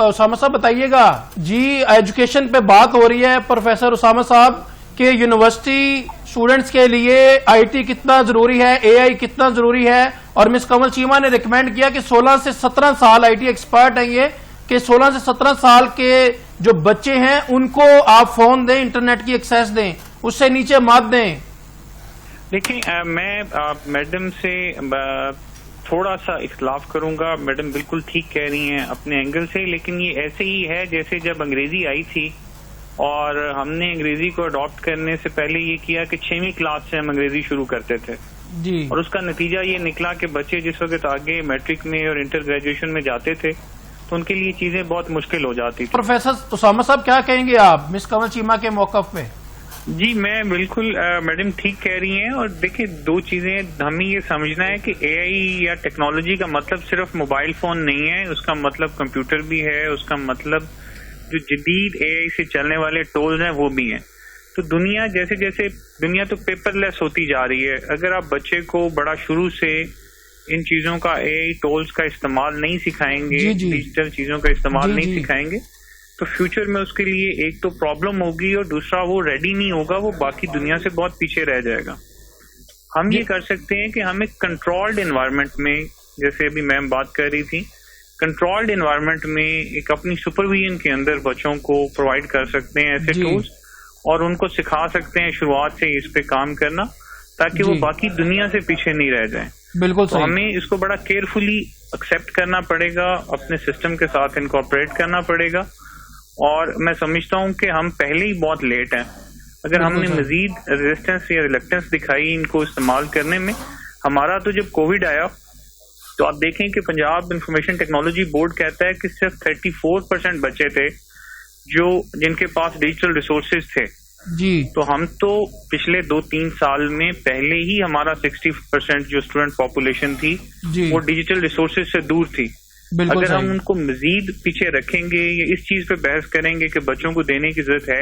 उसामा साहब बताइएगा जी, एजुकेशन पे बात हो रही है प्रोफेसर उसामा साहब कि यूनिवर्सिटी स्टूडेंट्स के लिए आईटी कितना जरूरी है, एआई कितना जरूरी है, और मिस कमल चीमा ने रिकमेंड किया कि 16 से 17 साल आईटी एक्सपर्ट हैं ये, कि 16 से 17 साल के जो बच्चे हैं उनको आप फोन दें, इंटरनेट की एक्सेस दें, उससे नीचे मत दें। देखिए, मैं मैडम से थोड़ा सा इख्तलाफ करूंगा। मैडम बिल्कुल ठीक कह रही हैं अपने एंगल से, लेकिन ये ऐसे ही है जैसे जब अंग्रेजी आई थी और हमने अंग्रेजी को अडॉप्ट करने से पहले ये किया कि 6वीं क्लास से हम अंग्रेजी शुरू करते थे जी, और उसका नतीजा ये निकला कि बच्चे जिस वक्त आगे मैट्रिक में और इंटर ग्रेजुएशन में जाते थे तो उनके लिए चीजें बहुत मुश्किल हो जाती थी। प्रोफेसर उसामा साहब क्या कहेंगे आप मिस कमल चीमा के मौकफ पे? जी, मैं बिल्कुल मैडम ठीक कह रही हैं। और देखिए, दो चीजें हमें ये समझना है कि एआई या टेक्नोलॉजी का मतलब सिर्फ मोबाइल फोन नहीं है, उसका मतलब कंप्यूटर भी है, उसका मतलब जो जदीद एआई से चलने वाले टूल्स हैं वो भी हैं। तो दुनिया जैसे जैसे दुनिया तो पेपरलेस होती जा रही है, अगर आप बच्चे को बड़ा शुरू से इन चीजों का एआई टूल्स का इस्तेमाल नहीं सिखाएंगे, डिजिटल चीजों का इस्तेमाल नहीं सिखाएंगे, तो फ्यूचर में उसके लिए एक तो प्रॉब्लम होगी और दूसरा वो रेडी नहीं होगा, वो बाकी दुनिया से बहुत पीछे रह जाएगा। हम ये कर सकते हैं कि हम एक कंट्रोल्ड एनवायरनमेंट में, जैसे अभी मैम बात कर रही थी, कंट्रोल्ड एनवायरनमेंट में एक अपनी सुपरविजन के अंदर बच्चों को प्रोवाइड कर सकते हैं ऐसे टूल्स, और उनको सिखा सकते हैं शुरुआत से इस पे काम करना, ताकि वो बाकी दुनिया से पीछे नहीं रह जाए। बिल्कुल तो हमें इसको बड़ा केयरफुली एक्सेप्ट करना पड़ेगा, अपने सिस्टम के साथ इनकॉर्पोरेट करना पड़ेगा। और मैं समझता हूं कि हम पहले ही बहुत लेट हैं। अगर हमने मजीद रेजिस्टेंस या रिलक्टेंस दिखाई इनको इस्तेमाल करने में, हमारा तो जब कोविड आया तो आप देखें कि पंजाब इंफॉर्मेशन टेक्नोलॉजी बोर्ड कहता है कि सिर्फ 34% बच्चे थे जो जिनके पास डिजिटल रिसोर्सेज थे जी। तो हम तो पिछले 2-3 साल में पहले ही हमारा 60% जो स्टूडेंट पॉपुलेशन थी वो डिजिटल रिसोर्सेज से दूर थी। अगर हम उनको मजीद पीछे रखेंगे या इस चीज पे बहस करेंगे कि बच्चों को देने की जरूरत है